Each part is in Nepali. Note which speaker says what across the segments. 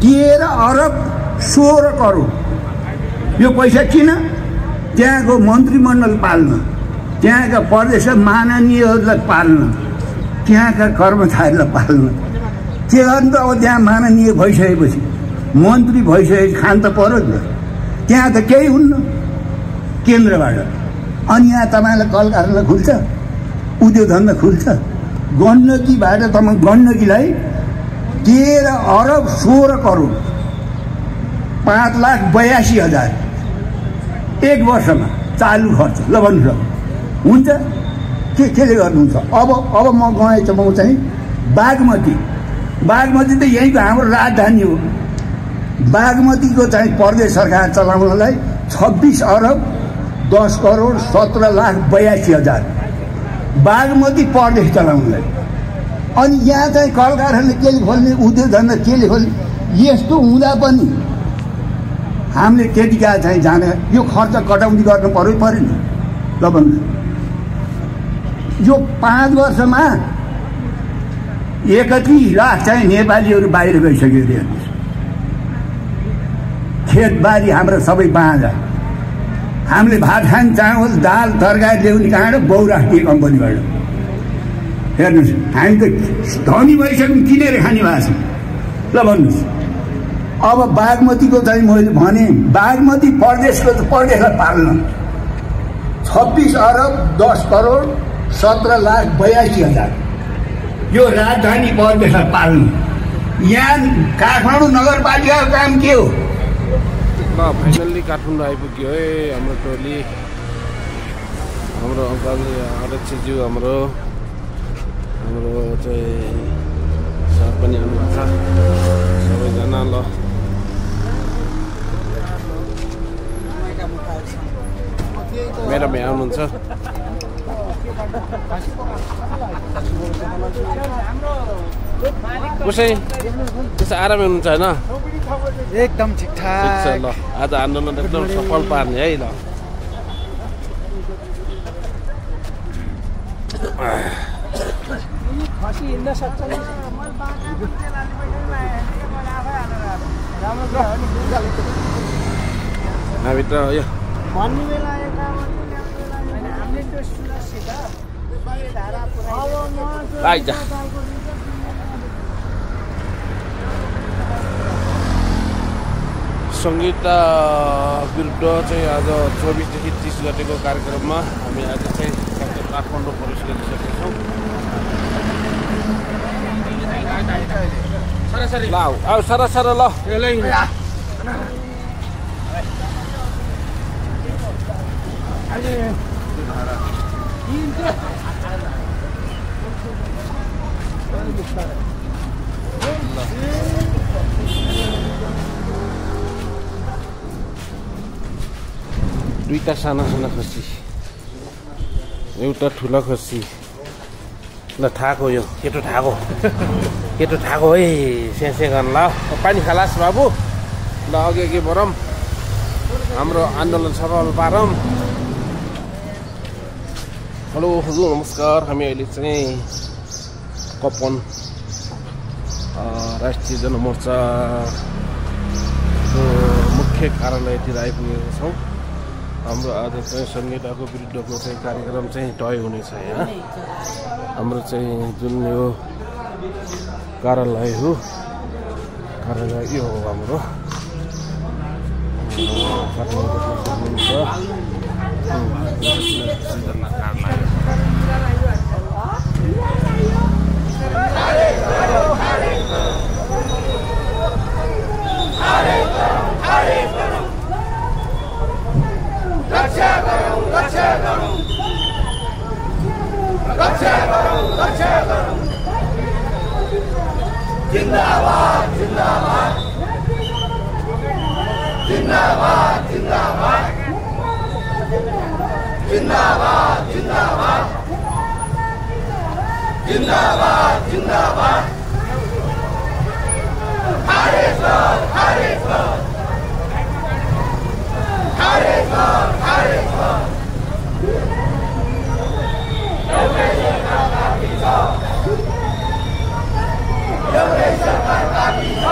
Speaker 1: 13 अरब 16 करोड। यो पैसा किन? त्यहाँको मन्त्रीमण्डल पाल्न, त्यहाँका प्रदेश माननीयहरूलाई पाल्न, त्यहाँका कर्मचारीलाई पाल्न। के गर्नु त? अब त्यहाँ माननीय भइसकेपछि, मन्त्री भइसकेपछि खान त पर्यो नि त। त्यहाँ त केही हुन्न केन्द्रबाट। अनि यहाँ तपाईँलाई कल कारखाना खुल्छ, उद्योग धन्दा खुल्छ। गण्डकीबाट तपाईँ गण्डकीलाई 13 अरब 16 करोड 5,82,000 एक वर्षमा चालु खर्च। ल भन्नुहोस्, हुन्छ? केले गर्नुहुन्छ? अब म गएँ त म चाहिँ बागमती त यहीँको हाम्रो राजधानी हो। बागमतीको चाहिँ प्रदेश सरकार चलाउनलाई 26 अरब 10 करोड 17,82,000 बागमती प्रदेश चलाउनलाई। अनि यहाँ चाहिँ कल कारखाना केले खोल्ने, उद्योग धन्दा केले खोल्ने? यस्तो हुँदा पनि हामीले त्यतिका चाहिँ जाने यो खर्च कटौती गर्नु पर्यो नि। ल भन्नु, यो 5 वर्षमा 31 लाख चाहिँ नेपालीहरू बाहिर गइसक्यो अरे। खेतबारी हाम्रो सबै बाँझा। हामीले भात खान, चामल दाल तरकारी ल्याउने कहाँबाट? बहुराष्ट्रिय कम्पनीबाट। हेर्नुहोस्, हामी त धनी भइसक्यौँ, किनेर खाने भएको छ। ल भन्नुहोस्, अब बागमतीको चाहिँ मैले भने बागमती प्रदेशलाई पाल्न 26 अरब 10 करोड 17,82,000 यो राजधानी प्रदेशलाई पाल्नु। यहाँ काठमाडौँ नगरपालिकाको काम के हो?
Speaker 2: ल फाइनल्ली काठमाडौँ आइपुग्यो है हाम्रो टोली। हाम्रो अङ्कल अध्यक्षज्यू हाम्रो चाहिँ सर पनि आउनुभएको छ सबैजना। ल म्याडम यहाँ आउनुहुन्छ। कसै त्यसो आरामै हुनुहुन्छ होइन?
Speaker 3: एकदम ठिकठाक
Speaker 2: छ। ल आज आन्दोलन एकदम सफल पार्ने है। ल हामीभित्र यो आइजा सङ्गीता विरुद्ध चाहिँ आज 24 देखि 30 गतेको कार्यक्रममा हामी आज चाहिँ काठमाडौँ प्रवेश गरिसकेका छौँ। ल आऊ सर ल दुईटा साना खसी, एउटा ठुलो खसी। ल ठाको यो केटो ठाको है स्यासे गर्न। ल पानी खालास बाबु। ल अघि बढौँ, हाम्रो आन्दोलन सफल पारौँ। हेलो हजुर नमस्कार। हामी अहिले चाहिँ कपन राष्ट्रिय जनमोर्चाको मुख्य कार्यालयतिर आइपुगेका छौँ। हाम्रो आज चाहिँ संहिताको विरुद्धको चाहिँ कार्यक्रम चाहिँ तय हुनेछ यहाँ। हाम्रो चाहिँ जुन यो कार्यालय हो, कार्यालय यो हो हाम्रो
Speaker 4: जिंदाबाद जिंदाबाद जिंदाबाद जिंदाबाद जिंदाबाद जिंदाबाद जिंदाबाद जिंदाबाद खारेजर खारेजर खारेजर खारेजर एउटै सरकार बाँकी छ एउटै सरकार बाँकी छ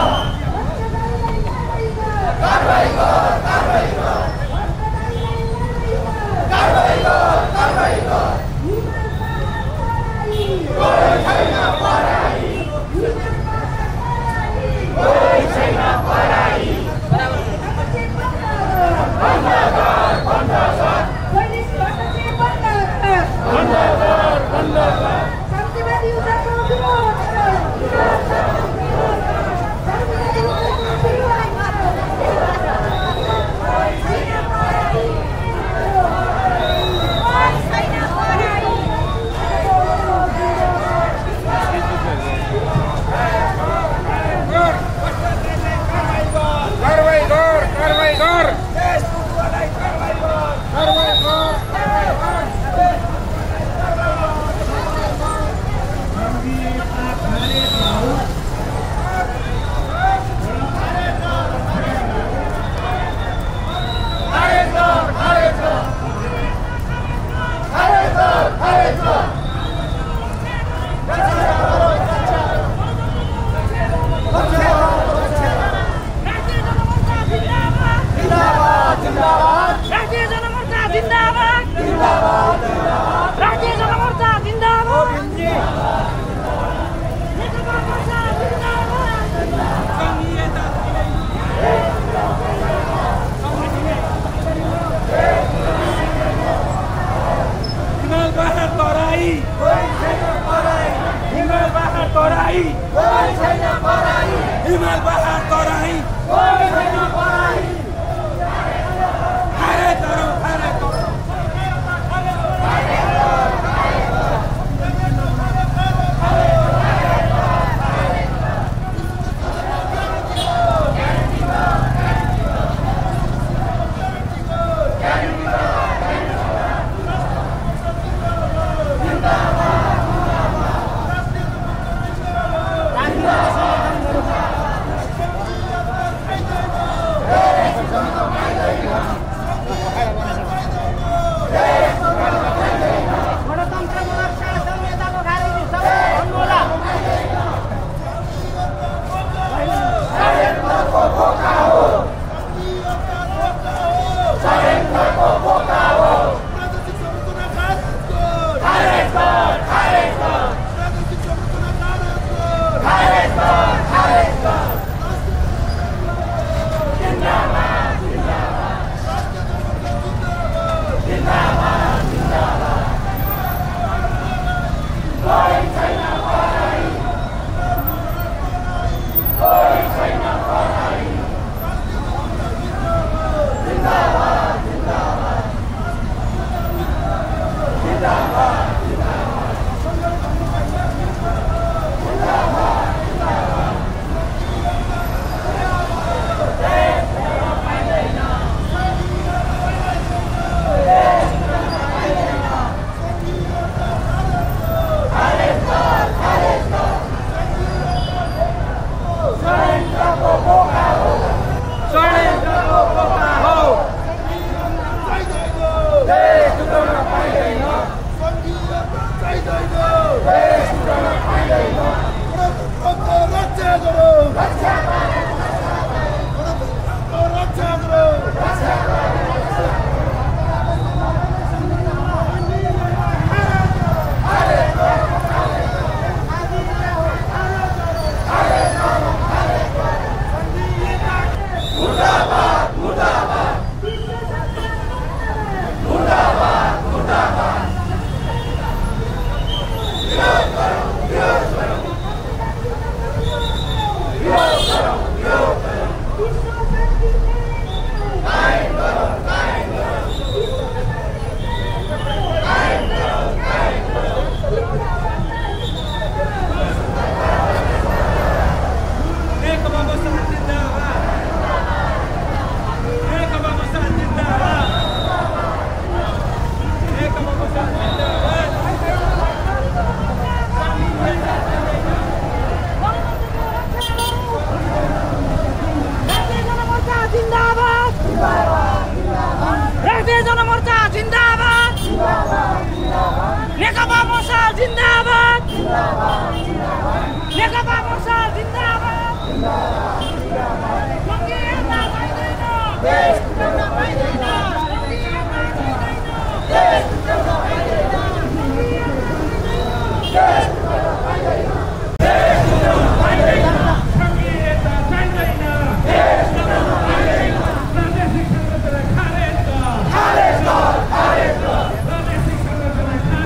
Speaker 5: नेकपा मसल जिन्दाबाद सङ्घीयता पाइदैन देश चल्न पाइदैन सङ्घीयता पाइदैन देश चल्न पाइदैन देश चल्न पाइदैन देश चल्न पाइदैन सङ्घीयता चाहिँदैन देश चल्न पाइदैन प्रादेशिक संरचना खारेज कर खारेज कर प्रादेशिक संरचना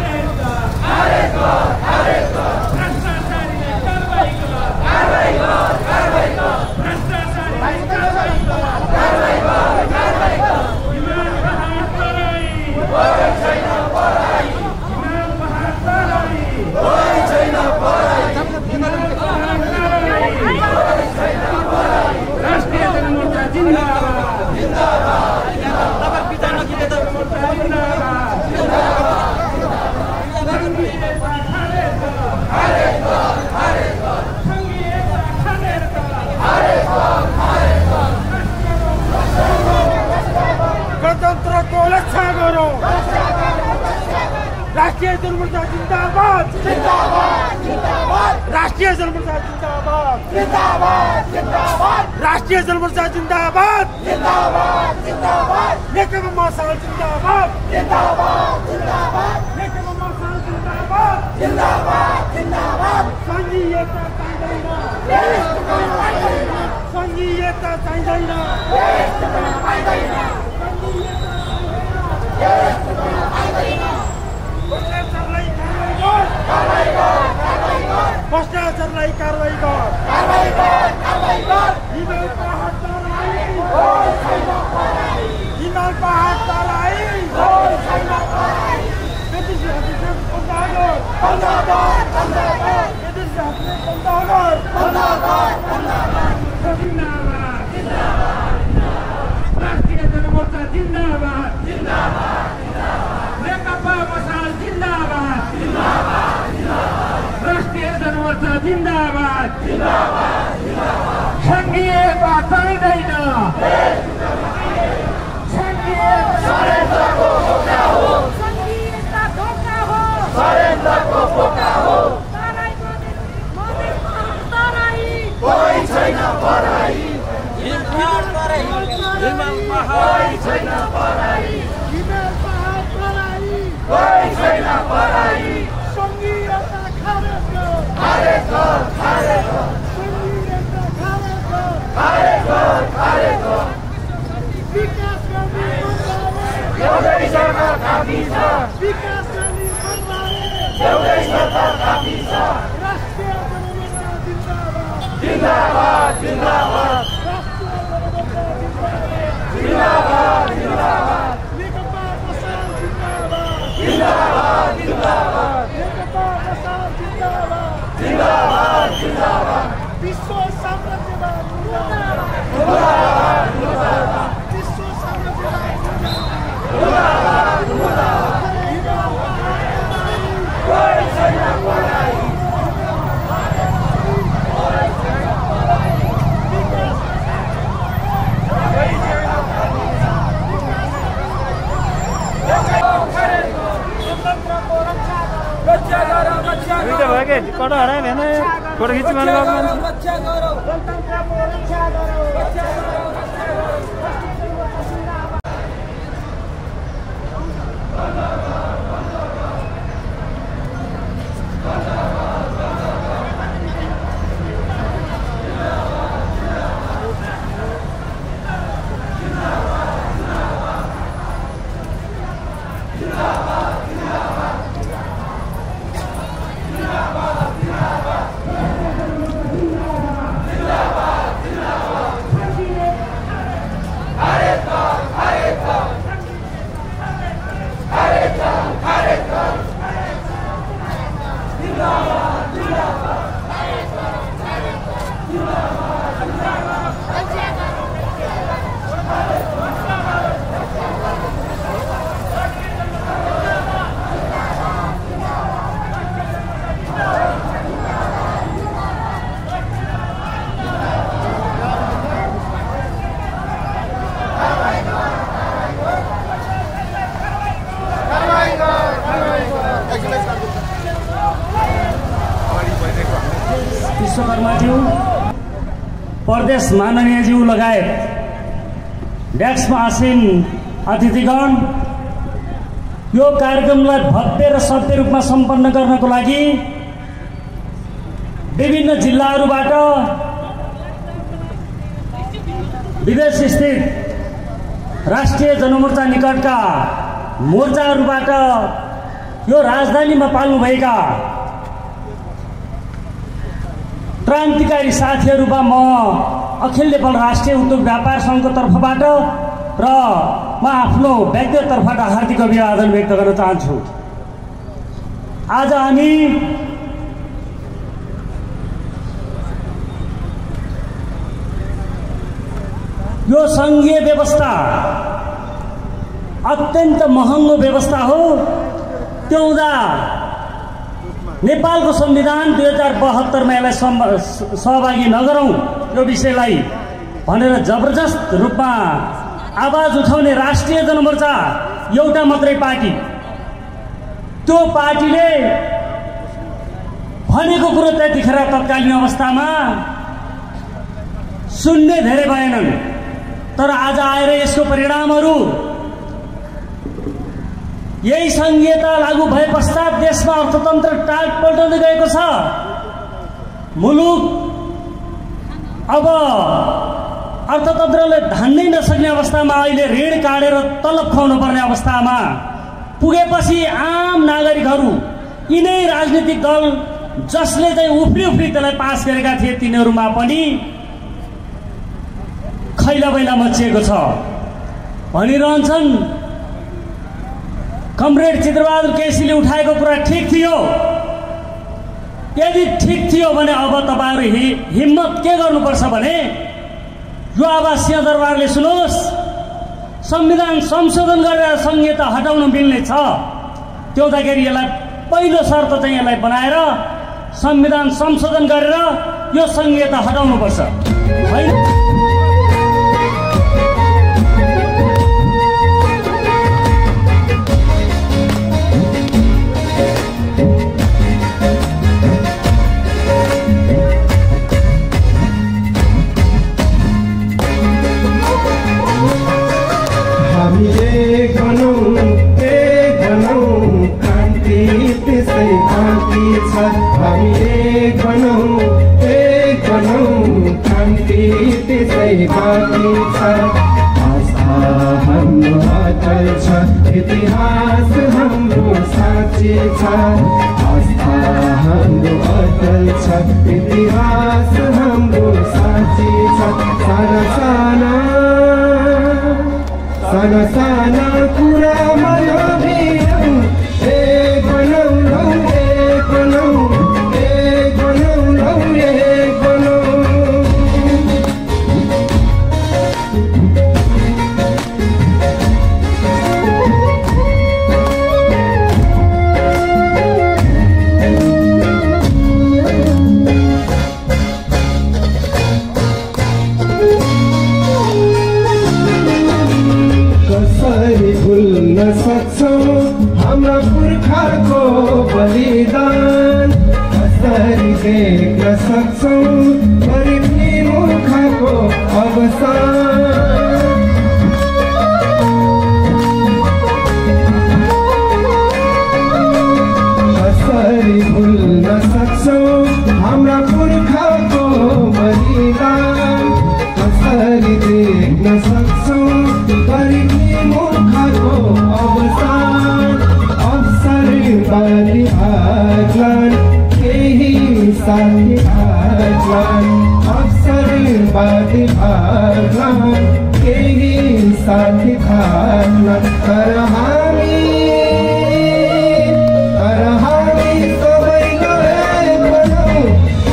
Speaker 5: खारेज कर खारेज कर भ्रष्टाचारीलाई कारबाही कर कारबाही कर भ्रष्टाचारीलाई कारबाही कर कारबाही कर इमान बहार तराई कोही छैन पराई इमान बहार तराई कोही छैन पराई राष्ट्रिय जनमोर्चा जिन्दाबाद जिन्दाबाद तपाईं पिता नकिले त मोर्चा जिन्दाबाद गणतन्त्र को रक्षा करो राष्ट्रीय जनमोर्चा जिंदाबाद जिंदाबाद जिंदाबाद राष्ट्रीय जनमोर्चा जिंदाबाद जिंदाबाद जिंदाबाद राष्ट्रीय जनमोर्चा जिंदाबाद जिंदाबाद जिंदाबाद नेकपा मसल जिंदाबाद जिंदाबाद जिंदाबाद नेकपा मसल जिंदाबाद जिंदाबाद जिंदाबाद संघीयता चाहिँदैन देश चल्न पाइदैन संघीयता चाहिँदैन देश चल्न पाइदैन देश चल्न पाइदैन भ्रष्टाचारलाई कारबाही कर भ्रष्टाचारलाई कारबाही कर हिमाल पहाड तराई हिमाल पहाड तराई विदेशी हस्ताक्षर बन्द गर विदेशी हस्ताक्षर बन्द गर जिन्दाबाद राष्ट्रिय जनमोर्चा जिन्दाबाद नेकपा मसल जिन्दाबाद राष्ट्रिय जनमोर्चा जिन्दाबाद सङ्घीयता चाहिँदैन
Speaker 4: षड्यन्त्रको धोका हो
Speaker 5: सङ्घीयता धोका हो
Speaker 4: षड्यन्त्रको धोका हो
Speaker 5: तराई तराई
Speaker 4: कोही छैन पराई
Speaker 5: हिमाल
Speaker 4: कोही छैन पराई
Speaker 5: हिमाल पहाड तराई
Speaker 4: कोही छैन पराई
Speaker 5: सङ्घीयता खारेज कर
Speaker 4: खारेज कर
Speaker 5: सङ्घीयता खारेज कर
Speaker 4: खारेज कर
Speaker 5: विकास गर्ने मनले
Speaker 4: एउटै सरकार काफी छ
Speaker 5: विकास गर्ने मनले
Speaker 4: एउटै सरकार काफी छ
Speaker 5: राष्ट्रिय जनमोर्चा जिन्दाबाद
Speaker 4: जिन्दाबाद जिन्दाबाद
Speaker 5: राष्ट्रिय जनमोर्चा जिन्दाबाद
Speaker 4: जिन्दाबाद जिन्दाबाद
Speaker 5: नेकपा मसल जिन्दाबाद
Speaker 4: जिन्दाबाद जिन्दाबाद
Speaker 5: नेकपा मसल जिन्दाबाद
Speaker 4: जिन्दाबाद जिन्दाबाद
Speaker 5: विश्व साम्राज्यवाद
Speaker 4: मुर्दाबाद मुर्दाबाद
Speaker 5: विश्व साम्राज्यवाद
Speaker 4: मुर्दाबाद मुर्दाबाद
Speaker 5: हिमाल पहाड तराई
Speaker 4: कोही छैन पराई रक्षा गरौ
Speaker 3: कटा हरायो भने फोटो खिच्नु मन गर्नु
Speaker 4: रक्षा गरौ
Speaker 5: गणतन्त्रको रक्षा गरौ
Speaker 4: जिन्दाबाद
Speaker 3: प्रदेश माननीयज्यू लगायत डेस्कमा आसीन अतिथिगण, यो कार्यक्रमलाई भव्य र सभ्य रूपमा सम्पन्न गर्नको लागि विभिन्न जिल्लाहरूबाट विदेशस्थित राष्ट्रिय जनमोर्चा निकटका मोर्चाहरूबाट यो राजधानीमा पाल्नुभएका क्रान्तिकारी साथीहरूमा म अखिल नेपाल राष्ट्रिय उद्योग व्यापार सङ्घको तर्फबाट र म आफ्नो व्यक्तिगत तर्फबाट हार्दिक अभिवादन व्यक्त गर्न चाहन्छु। आज हामी यो सङ्घीय व्यवस्था अत्यन्त महँगो व्यवस्था हो, त्यो हुँदा नेपालको संविधान 2072 मा यसलाई सहभागी नगरौँ यो विषयलाई भनेर जबरजस्त रूपमा आवाज उठाउने राष्ट्रिय जनमोर्चा एउटा मात्रै पार्टी, त्यो पार्टीले भनेको कुरो त्यतिखेर तत्कालीन अवस्थामा सुन्ने धेरै भएनन्। तर आज आएर यसको परिणामहरू यही संघीयता लागू भए पश्चात देशमा अर्थतन्त्र टाट पल्टाउँदै गएको छ। मुलुक अब अर्थतन्त्रले धान्नै नसक्ने अवस्थामा, अहिले ऋण काटेर तलब खुवाउनु पर्ने अवस्थामा पुगेपछि आम नागरिकहरू, यिनै राजनीतिक दल जसले चाहिँ उफ्री त्यसलाई पास गरेका थिए, तिनीहरूमा पनि खैला बैला मचिएको छ भनिरहन्छन्। कमरेड चित्रबहादुर केसीले उठाएको कुरा ठिक थियो। यदि ठिक थियो भने अब तपाईहरु हिम्मत के गर्नुपर्छ भने यो आवाज सिंहदरबारले सुनोस्, संविधान संशोधन गरेर संहिता हटाउन मिल्ने छ। त्यो हुँदाखेरि यसलाई पहिलो शर्त चाहिँ यसलाई बनाएर संविधान संशोधन गरेर यो संहिता हटाउनुपर्छ। हैन
Speaker 6: इतिहास हाम्रो साँची छ, आस्था हाम्रो अटल छ, इतिहास हाम्रो साँची छ। साना साना कुरामा नभिरौँ, एक बनौँ लौ, एक बनौँ, एक बनौँ लौ, एक बनौँ। हाम्रा पुर्खाको बलिदान कसरी देख्न सक्छौँ, गरिबी मूर्खको अवसान। कसरी भुल्न सक्छौँ हाम्रा पुर्खाको बलिदान, कसरी देख्न सक्छौँ गरिबी मूर्खको अवसान। अवसरवादी आगलान केही साथी आगलान, अवसरवादी आगलान केही साथी आगलान। तर हामी सबैलाई एक बनाऊ,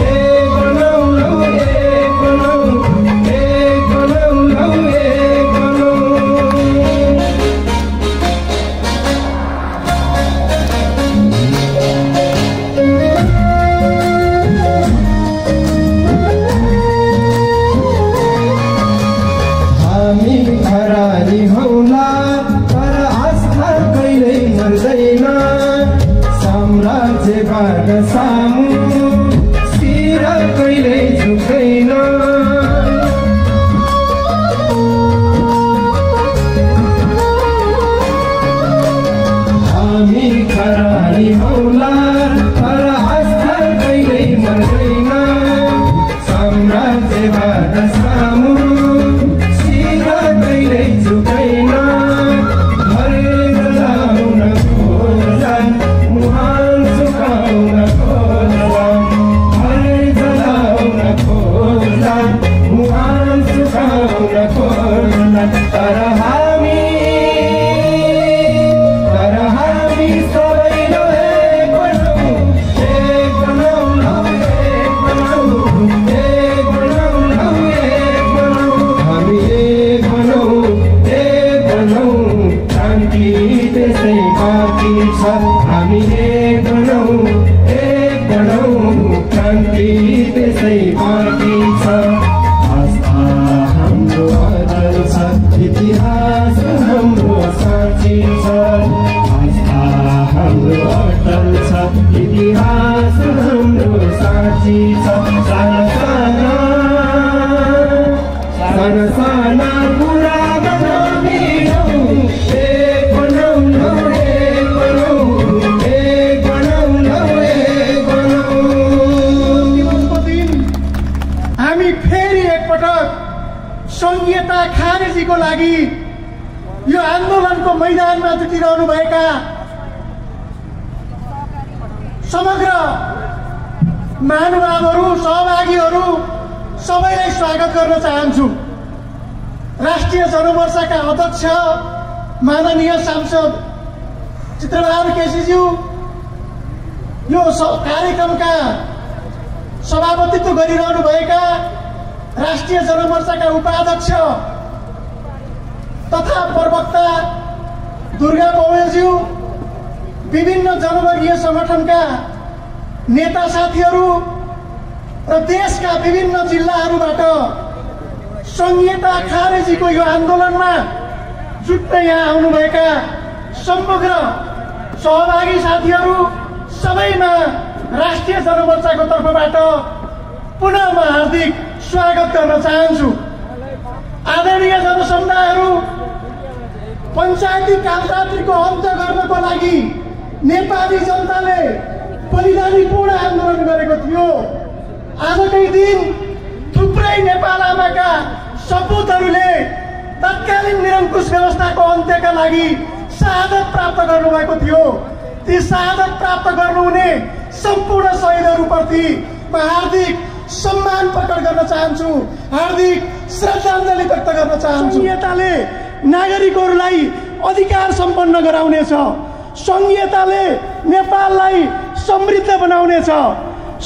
Speaker 6: एक बनाऊ लौ, एक बनाऊ, एक बनाऊ लौ, एक बनाऊ। हरानी हौला तर आस्था कहिल्यै मर्दैन, साम्राज्यबाट सामु शिर कहिल्यै झुक्दैन। देवाद सामु सिधा कहिल्यै झुक्दैन घर जलाउन खोज्छन् मुहान सुकाउन खोज्छन् घर जलाउन खोज्छन् मुहान सुकाउन खोज्छन् तर हामी हामी एक बनौँ क्रान्ति त्यसै बाँकी छ आस्था हाम्रो अचल छ इतिहास हाम्रो साँची छ आस्था हाम्रो अचल छ इतिहास हाम्रो साँची छ साना साना कुरा
Speaker 7: संघीयता खारेजीको लागि यो आन्दोलनको मैदानमा जुटिरहनुभएका समग्र महानुभावहरू सहभागीहरू सबैलाई स्वागत गर्न चाहन्छु। राष्ट्रिय जनमोर्चाका अध्यक्ष माननीय सांसद चित्रबहादुर केसीज्यू, यो कार्यक्रमका सभापतित्व गरिरहनुभएका राष्ट्रिय जनमोर्चाका उपाध्यक्ष तथा प्रवक्ता दुर्गा पौडेलज्यू, विभिन्न जनवर्गीय संगठनका नेता साथीहरू र देशका विभिन्न जिल्लाहरूबाट संघीयता खारेजीको यो आन्दोलनमा जुट्न यहाँ आउनुभएका समग्र सहभागी साथीहरू सबैमा राष्ट्रिय जनमोर्चाको तर्फबाट पुनः म हार्दिक स्वागत गर्न चाहन्छु। आदरणीय जनसमुदायहरू, पञ्चायती कालरात्रिको अन्त्य गर्नको लागि नेपाली जनताले बलिदानीपूर्ण आन्दोलन गरेको थियो। आजकै दिन थुप्रै नेपाल आमाका सपुतहरूले तत्कालीन निरङ्कुश व्यवस्थाको अन्त्यका लागि शहादत प्राप्त गर्नुभएको थियो। ती शहादत प्राप्त गर्नुहुने सम्पूर्ण शहीदहरूप्रति म हार्दिक सम्मान प्रकट गर्न चाहन्छु, हार्दिक श्रद्धाञ्जली व्यक्त गर्न चाहन्छु। संघीयताले नागरिकहरूलाई अधिकार सम्पन्न गराउनेछ, संघीयताले नेपाललाई समृद्ध बनाउनेछ,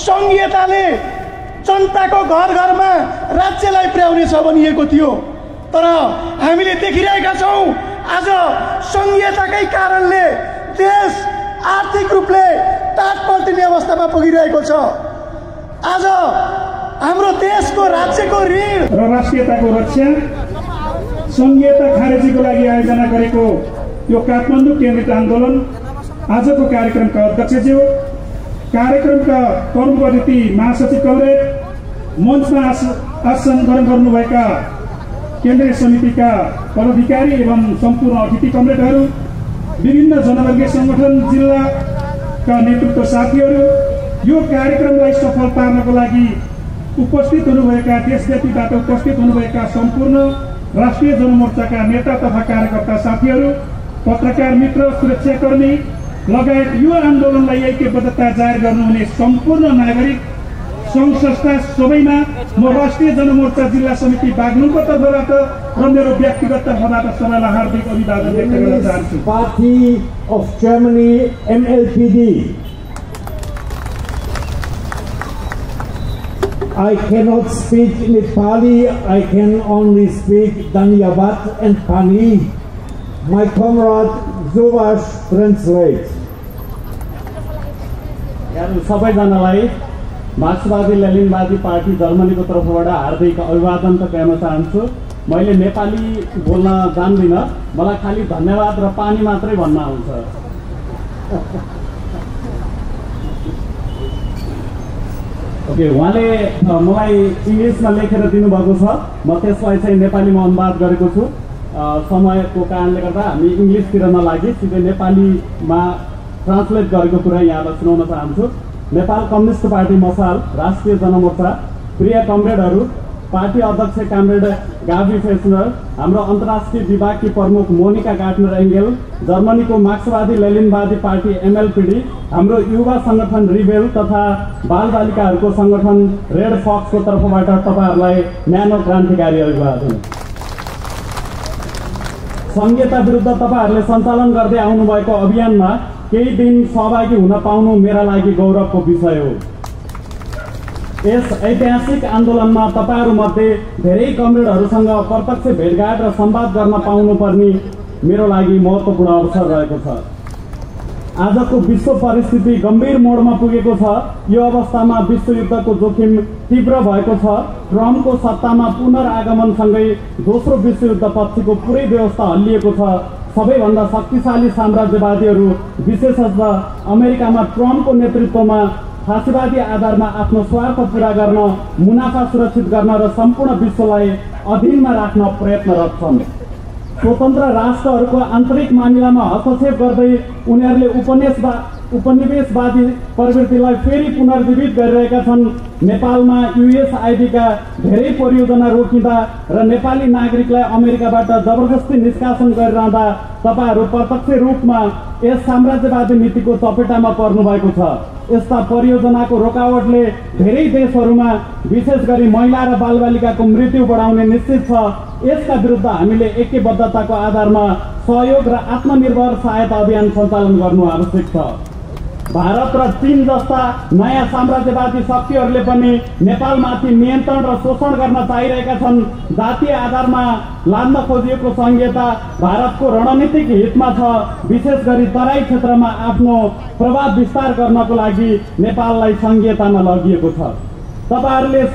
Speaker 7: संघीयताले जनताको घर घरमा राज्यलाई पुर्याउनेछ भनिएको थियो। तर हामीले देखिरहेका छौँ आज संघीयताकै कारणले देश आर्थिक रूपले ताट पल्टिने अवस्थामा पुगिरहेको छ। आज हाम्रो देशको राज्यको ऋण
Speaker 8: र राष्ट्रियताको रक्षा संघीयता खारेजीको लागि आयोजना गरेको यो काठमाडौँ केन्द्रित आन्दोलन आजको कार्यक्रमका अध्यक्षज्यू, कार्यक्रमका प्रमुख अतिथि महासचिव कमरेड, मञ्चमा आसन ग्रहण गर्नुभएका केन्द्रीय समितिका पदाधिकारी एवं सम्पूर्ण अतिथि कमरेडहरू, विभिन्न जनवर्गीय संगठन जिल्लाका नेतृत्व साथीहरू, यो कार्यक्रमलाई सफल पार्नको लागि उपस्थित हुनुभएका देशव्यापीबाट उपस्थित हुनुभएका सम्पूर्ण राष्ट्रिय जनमोर्चाका नेता तथा कार्यकर्ता साथीहरू, पत्रकार मित्र, सुरक्षाकर्मी लगायत यो आन्दोलनलाई ऐक्यबद्धता जाहेर गर्नुहुने सम्पूर्ण नागरिक सङ्घ संस्था सबैमा म राष्ट्रिय जनमोर्चा जिल्ला समिति बागलुङको तर्फबाट र मेरो व्यक्तिगत तर्फबाट सबैलाई हार्दिक अभिवादन व्यक्त गर्न चाहन्छु।
Speaker 9: Party of Germany MLPD, I cannot speak Nepali, I can only speak Dhanyavad and Pani. My comrade Zubash translates.
Speaker 3: सबैजनालाई मार्क्सवादी लेनिनवादी पार्टी जर्मनीको तर्फबाट हार्दिक अभिवादन टक्राउन चाहन्छु। मैले नेपाली बोल्न जान्दिनँ, मलाई खालि धन्यवाद र पानी मात्रै भन्न आउँछ। ओके, उहाँले मलाई इङ्ग्लिसमा लेखेर दिनुभएको छ, म त्यसलाई चाहिँ नेपालीमा अनुवाद गरेको छु। समयको कारणले गर्दा हामी इङ्ग्लिसतिर नलागि सिधै नेपालीमा ट्रान्सलेट गरेको कुरा यहाँलाई सुनाउन चाहन्छु। नेपाल कम्युनिस्ट पार्टी मसाल राष्ट्रिय जनमोर्चा, प्रिय कमरेडहरू,
Speaker 10: पार्टी अध्यक्ष कामरेड गाभी फेस्नर, हाम्रो अन्तर्राष्ट्रिय विभागकी प्रमुख मोनिका गार्टनर एङ्गेल, जर्मनीको मार्क्सवादी लेनिनवादी पार्टी MLPD, हाम्रो युवा सङ्गठन रिबेल तथा बालबालिकाहरूको सङ्गठन रेड फक्सको तर्फबाट तपाईँहरूलाई न्यानो क्रान्तिकारी अभिवादन। संहिता विरुद्ध तपाईँहरूले सञ्चालन गर्दै आउनुभएको अभियानमा केही दिन सहभागी हुन पाउनु मेरा लागि गौरवको विषय हो। यस ऐतिहासिक आन्दोलनमा तपाईँहरूमध्ये धेरै कमरेडहरूसँग प्रत्यक्ष भेटघाट र संवाद गर्न पाउनुपर्ने मेरो लागि महत्त्वपूर्ण अवसर रहेको छ। आजको विश्व परिस्थिति गम्भीर मोडमा पुगेको छ। यो अवस्थामा विश्वयुद्धको जोखिम तीव्र भएको छ। ट्रम्पको सत्तामा पुनरागमनसँगै दोस्रो विश्वयुद्ध पछिको पुरै व्यवस्था हल्लिएको छ। सबैभन्दा शक्तिशाली साम्राज्यवादीहरू विशेषतः अमेरिकामा ट्रम्पको नेतृत्वमा फाँसीवादी आधारमा आफ्नो स्वार्थ पूरा गर्न, मुनाफा सुरक्षित गर्न र सम्पूर्ण विश्वलाई अधीनमा राख्न प्रयत्नरत छन्। स्वतन्त्र राष्ट्रहरूको आन्तरिक मामिलामा हस्तक्षेप गर्दै उनीहरूले उपनिवेशवादी प्रवृत्तिलाई फेरि पुनर्जीवित गरिरहेका छन्। नेपालमा USAID-का धेरै परियोजना रोकिँदा र नेपाली नागरिकलाई अमेरिकाबाट जबरजस्ती निष्कासन गरिरहँदा तपाईँहरू प्रत्यक्ष रूपमा यस साम्राज्यवादी नीतिको चपेटामा पर्नु भएको छ। यस्ता परियोजनाको रोकावटले धेरै देशहरूमा विशेष गरी महिला र बालबालिकाको मृत्यु बढाउने निश्चित छ। यसका विरुद्ध हामीले ऐक्यबद्धताको आधारमा सहयोग र आत्मनिर्भर सहायता अभियान सञ्चालन गर्नु आवश्यक छ। भारत र चीन जस्ता नयाँ साम्राज्यवादी शक्तिहरूले पनि नेपालमाथि नियन्त्रण र शोषण गर्न चाहिरहेका छन्। जातीय आधारमा लाद्न खोजिएको संहिता भारतको रणनीतिक हितमा छ। विशेष गरी तराई क्षेत्रमा आफ्नो प्रभाव विस्तार गर्नको लागि नेपाललाई संहितामा लगिएको छ। तपाईँहरूको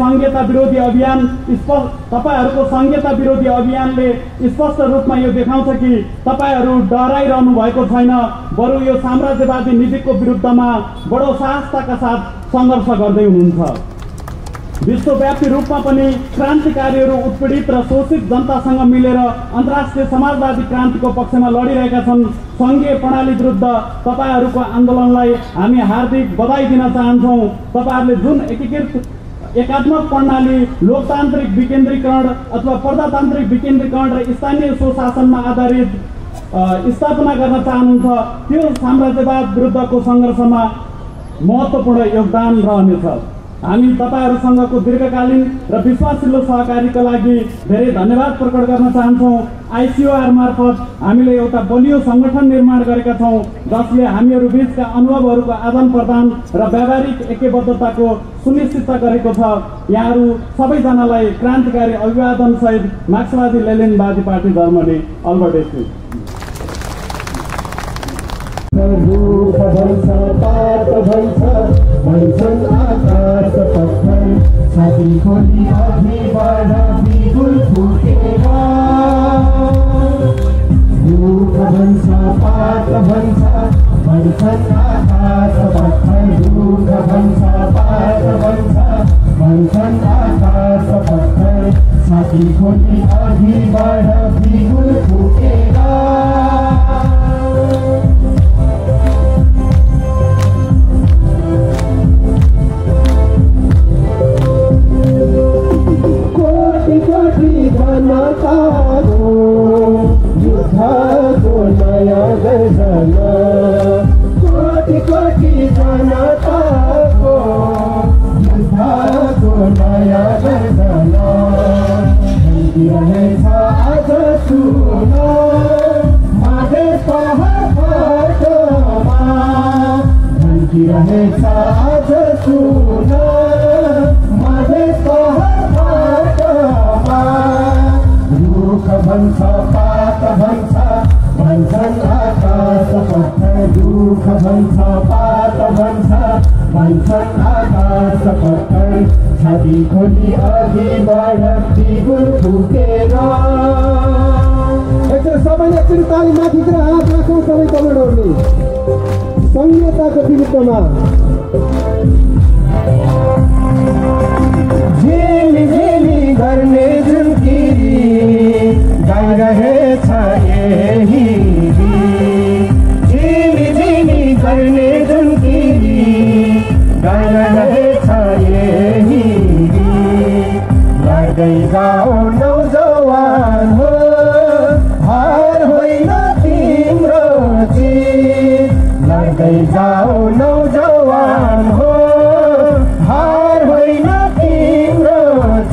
Speaker 10: संहिता विरोधी अभियानले स्पष्ट रूपमा यो देखाउँछ कि तपाईँहरू डराइरहनु भएको छैन, बरु यो साम्राज्यवादी नीतिको विरुद्धमा बडो साहसताका साथ सङ्घर्ष गर्दै हुनुहुन्छ। विश्वव्यापी रूपमा पनि क्रान्तिकारीहरू उत्पीडित र शोषित जनतासँग मिलेर अन्तर्राष्ट्रिय समाजवादी क्रान्तिको पक्षमा लडिरहेका छन्। सङ्घीय प्रणाली विरुद्ध तपाईँहरूको आन्दोलनलाई हामी हार्दिक बधाई दिन चाहन्छौँ। तपाईँहरूले जुन एकात्मक प्रणाली, लोकतान्त्रिक विकेन्द्रीकरण अथवा प्रजातान्त्रिक विकेन्द्रीकरण र स्थानीय स्वशासनमा आधारित स्थापना गर्न चाहनुहुन्छ, त्यो साम्राज्यवाद विरुद्धको सङ्घर्षमा महत्त्वपूर्ण योगदान रहनेछ। हामी तपाईँहरूसँगको दीर्घकालीन र विश्वासिलो सहकारीका लागि धेरै धन्यवाद प्रकट गर्न चाहन्छौँ। ICOR मार्फत हामीले एउटा बलियो सङ्गठन निर्माण गरेका छौँ जसले हामीहरू बीचका अनुभवहरूको आदान प्रदान र व्यावहारिक ऐक्यबद्धताको सुनिश्चितता गरेको छ। यहाँहरू सबैजनालाई क्रान्तिकारी अभिवादन सहित मार्क्सवादी लेनिनवादी पार्टी जर्मनी अल्बर्ट स्ट्रिट।
Speaker 6: छाती खोली अघि बढ बिगुल फुटेर रुख भन्छ पात भन्छ भन्छन् आकाश पत्थर रुख भन्छ पात भन्छ भन्छन् आकाश पत्थर छाती खोली अघि बढ बिगुल फुटेर जनताको युद्धको नयाँ गर्जना कोटि कोटि जनताको युद्धको नयाँ गर्जना रहेछ आज सुन माझे पहाडमा रहेछ आज सुन माझे पहाडमा रुख भन्छ पात भन्छ भन्छन् आकाश पत्थर रुख भन्छ पात भन्छ भन्छन् आकाश पत्थर छाती खोली अघि बढ बिगुल फुटेर। एकचोटि सबैले एकचोटि ताली माथितिर हात राखौँ सबै कमेन्टहरूले संहिताको विरुद्धमा। झेली झेली गर्ने जुन किरी गाइरहेछ यही झेली झेली गर्ने जुन किरी गाइरहेछ यही लाग्द लड्दै जाऊ नौजवान हो हार होइन तिम्रो जित लड्दै जाऊ नौजवान हो हार होइन तिम्रो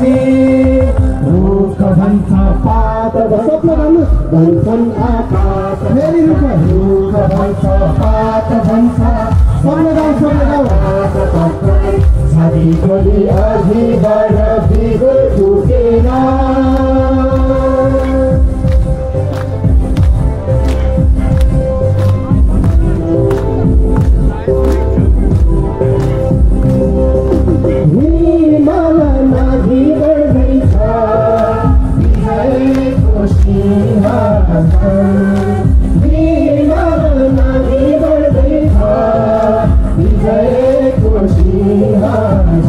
Speaker 6: जित रुख भन्छ पात भन्छन् आकाश फेरि रुख भन्छ पात भन्छ छाती खोली अघि बढ बिगुल फुकेर हिमाल नदी बढ्दैछ विजयको सिंहासन हिमाल नदी बढ्दैछ विजयको सिंहासन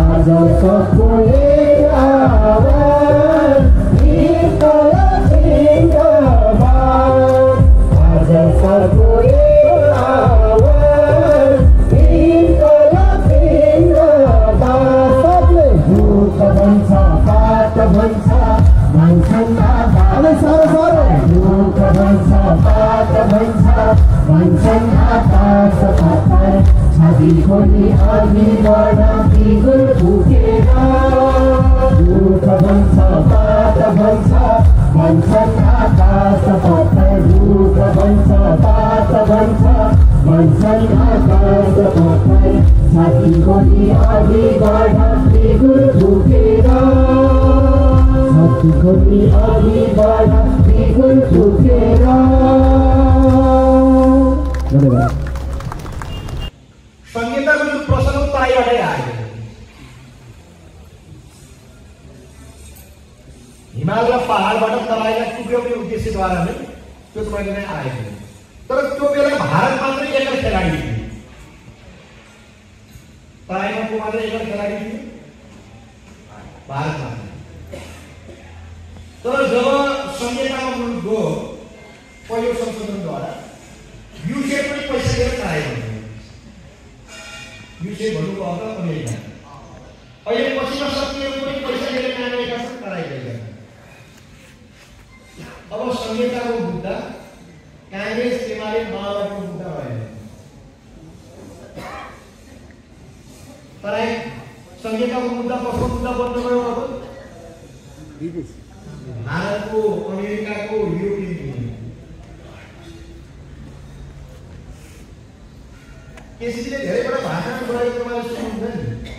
Speaker 6: आज सबको एक आवाज हिमाल जिन्दाबाद आज सबको एक आवाज हिमाल जिन्दाबाद सबले रुख भन्छ पात भन्छ भन्छन् आकाश रुख भन्छ पात भन्छ भन्छन् आकाश पाताल छाती खोली अघि बढ बिगुल फुकेर रुख भन्छ पात भन्छ भन्छन् आकाश पाताल रुख भन्छ पात भन्छ भन्छन् आकाश पाताल छाती खोली अघि बढ बिगुल फुकेर छाती खोली अघि बढ बिगुल फुकेर
Speaker 11: संहिताको जुन प्रश्न तराईबाटै आयो हिमाल र पहाडबाट तराईलाई टुक्राउने उद्देश्यद्वारा नै त्यो प्रश्न नै आएको तर त्यो बेला भारत मात्रै एकल खेलाडी थियो तराईमा को मात्रै एकल खेलाडी थियो भारत मात्रै तर जब संहितामा गयो पहिलो संशोधनद्वारा युसे पनि पैसा दिएर तराई युसे भन्नुको अर्थ अमेरिका अहिले पश्चिमा शक्तिहरू पनि पैसा दिएर नागेका छन् तराईका अब संहिताको मुद्दा काङ्ग्रेस एमाले माओवादीको मुद्दा भएन तराई संहिताको मुद्दा कसको मुद्दा बन्द गयो अब भारतको अमेरिकाको युरोपियन युनियन केसीले धेरैवटा भाषण गरेको मलाई सुन्नुहुन्छ नि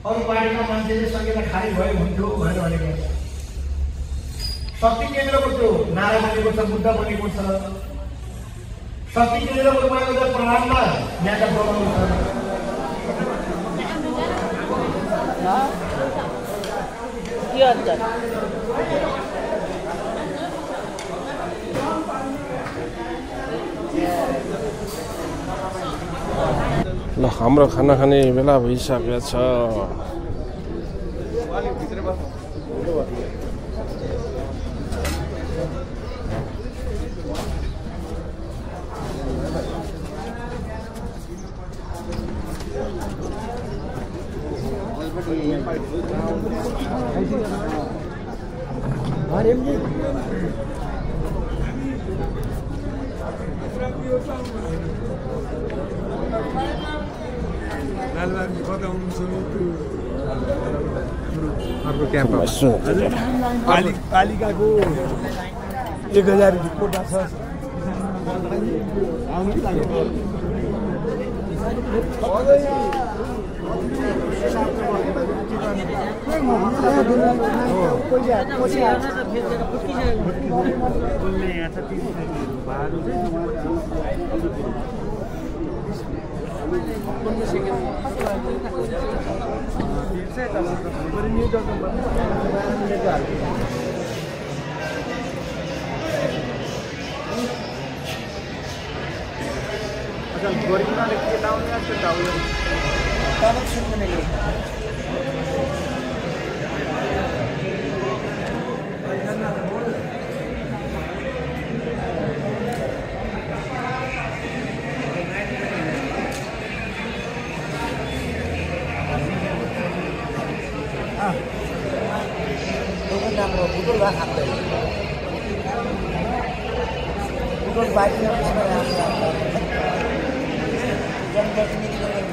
Speaker 11: अरू पार्टीका मान्छेले संहिता खारिज भयो हुन्थ्यो भनेर भनेको शक्ति केन्द्रको त्यो नारा बनेको छ मुद्दा बनेको छ शक्ति केन्द्रको बनेको छ प्रधानमा न्याय बनाउनु छ
Speaker 2: ल हाम्रो खाना खाने बेला भइसकेको छ
Speaker 11: पालिकाको 1000 कोटा छ
Speaker 12: हाम्रो बुटोल भए खाँदैन बुटोल बाँकी जनप्रतिनिधिले